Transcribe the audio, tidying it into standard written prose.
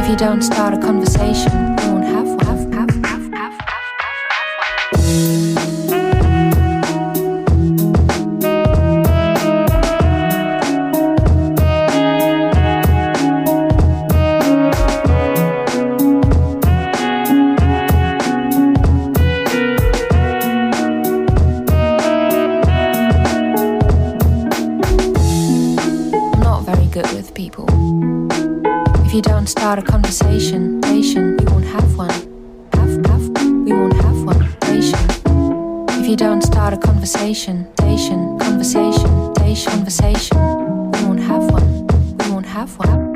If you don't start a conversation, you won't have one. Good with people. If you don't start a conversation, you won't have one. We won't have one. If you don't start a conversation, we won't have one. We won't have one.